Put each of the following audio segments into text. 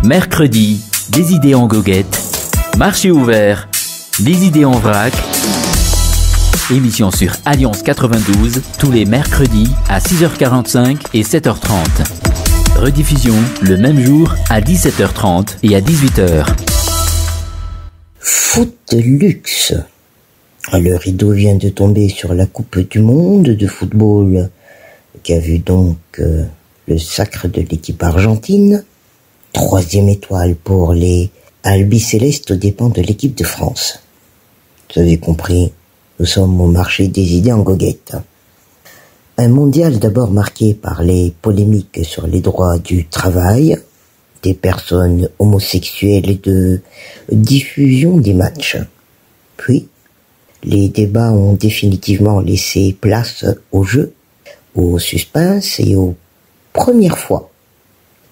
Mercredi, des idées en goguette. Marché ouvert, des idées en vrac. Émission sur Alliance 92, tous les mercredis à 6h45 et 7h30. Rediffusion le même jour à 17h30 et à 18h. Foot de luxe. Le rideau vient de tomber sur la Coupe du Monde de football, qui a vu donc le sacre de l'équipe argentine. 3e étoile pour les albicélestes aux dépens de l'équipe de France. Vous avez compris, nous sommes au marché des idées en goguette. Un mondial d'abord marqué par les polémiques sur les droits du travail, des personnes homosexuelles et de diffusion des matchs. Puis, les débats ont définitivement laissé place au jeu, au suspense et aux premières fois.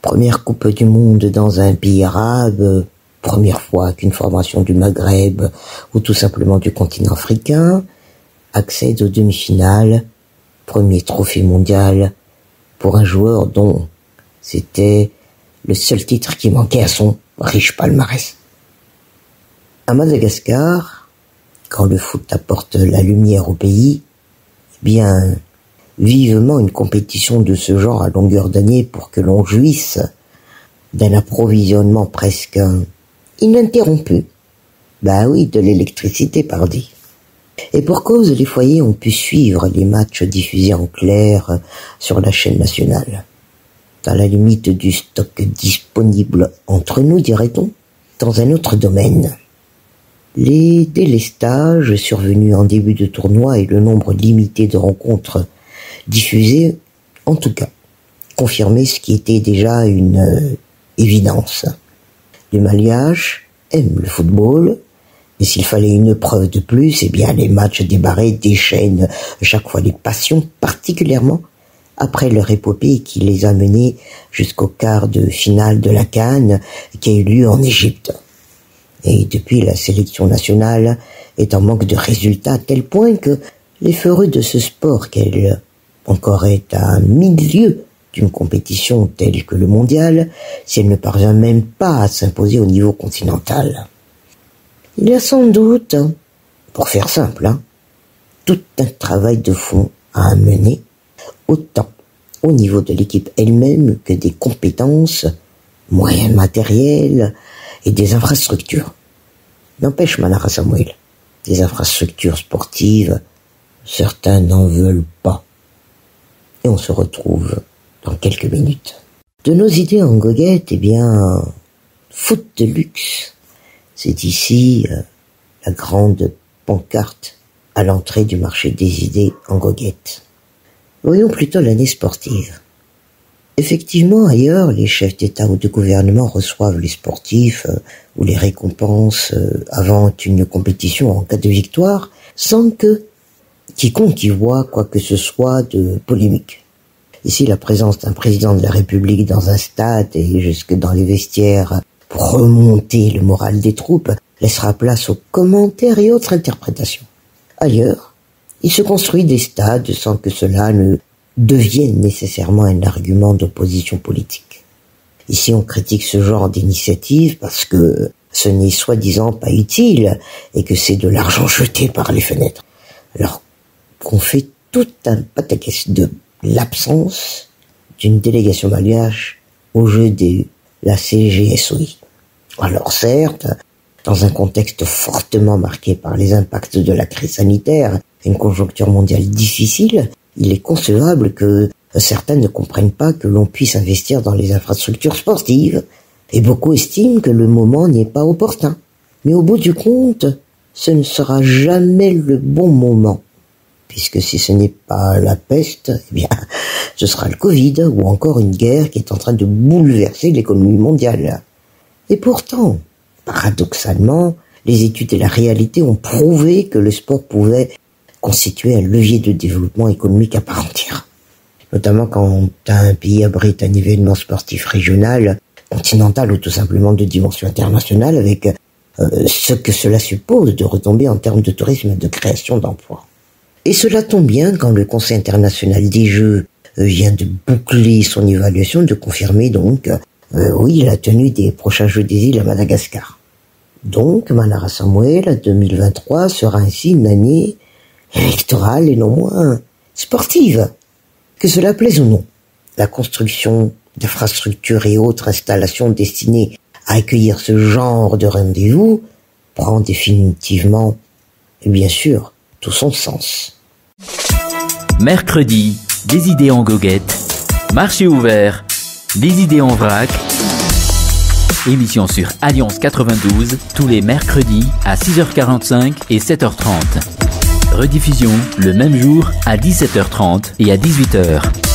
Première Coupe du Monde dans un pays arabe, première fois qu'une formation du Maghreb ou tout simplement du continent africain accède aux demi-finales, premier trophée mondial pour un joueur dont c'était le seul titre qui manquait à son riche palmarès. À Madagascar, quand le foot apporte la lumière au pays, eh bien, vivement une compétition de ce genre à longueur d'année pour que l'on jouisse d'un approvisionnement presque ininterrompu. Bah oui, de l'électricité, pardi. Et pour cause, les foyers ont pu suivre les matchs diffusés en clair sur la chaîne nationale. Dans la limite du stock disponible entre nous, dirait-on, dans un autre domaine. Les délestages survenus en début de tournoi et le nombre limité de rencontres diffusées, en tout cas, confirmaient ce qui était déjà une évidence. Les Malgaches aiment le football, mais s'il fallait une preuve de plus, eh bien les matchs débarrés déchaînent chaque fois les passions, particulièrement après leur épopée qui les a menés jusqu'au quart de finale de la CAN qui a eu lieu en Égypte. Et depuis, la sélection nationale est en manque de résultats à tel point que les férus de ce sport, qu'elle encore est à milieu d'une compétition telle que le mondial, si elle ne parvient même pas à s'imposer au niveau continental. Il y a sans doute, pour faire simple, tout un travail de fond à mener, autant au niveau de l'équipe elle-même que des compétences, moyens matériels et des infrastructures. N'empêche, Manara Samuel, des infrastructures sportives, certains n'en veulent pas. Et on se retrouve dans quelques minutes. De nos idées en goguette, eh bien, foot de luxe. C'est ici la grande pancarte à l'entrée du marché des idées en goguette. Voyons plutôt l'année sportive. Effectivement, ailleurs, les chefs d'État ou de gouvernement reçoivent les sportifs ou les récompensent avant une compétition en cas de victoire, sans que quiconque y voit quoi que ce soit de polémique. Ici, la présence d'un président de la République dans un stade et jusque dans les vestiaires pour remonter le moral des troupes laissera place aux commentaires et autres interprétations. Ailleurs, il se construit des stades sans que cela ne devienne nécessairement un argument d'opposition politique. Ici, on critique ce genre d'initiative parce que ce n'est soi-disant pas utile et que c'est de l'argent jeté par les fenêtres. Alors qu'on fait tout un pataquès de l'absence d'une délégation malgache au jeu de la CGSOI. Alors certes, dans un contexte fortement marqué par les impacts de la crise sanitaire, une conjoncture mondiale difficile, il est concevable que certains ne comprennent pas que l'on puisse investir dans les infrastructures sportives, et beaucoup estiment que le moment n'est pas opportun. Mais au bout du compte, ce ne sera jamais le bon moment, puisque si ce n'est pas la peste, eh bien, ce sera le Covid ou encore une guerre qui est en train de bouleverser l'économie mondiale. Et pourtant, paradoxalement, les études et la réalité ont prouvé que le sport pouvait constituer un levier de développement économique à part entière. Notamment quand un pays abrite un événement sportif régional, continental ou tout simplement de dimension internationale, avec ce que cela suppose de retomber en termes de tourisme et de création d'emplois. Et cela tombe bien quand le Conseil international des Jeux vient de boucler son évaluation, de confirmer donc Oui, la tenue des prochains Jeux des îles à Madagascar. Donc, Manara Samuel 2023 sera ainsi une année électorale et non moins sportive. Que cela plaise ou non, la construction d'infrastructures et autres installations destinées à accueillir ce genre de rendez-vous prend définitivement, et bien sûr, tout son sens. Mercredi, des idées en goguette. Marché ouvert, des idées en vrac. Émission sur Alliance 92, tous les mercredis à 6h45 et 7h30. Rediffusion le même jour à 17h30 et à 18h.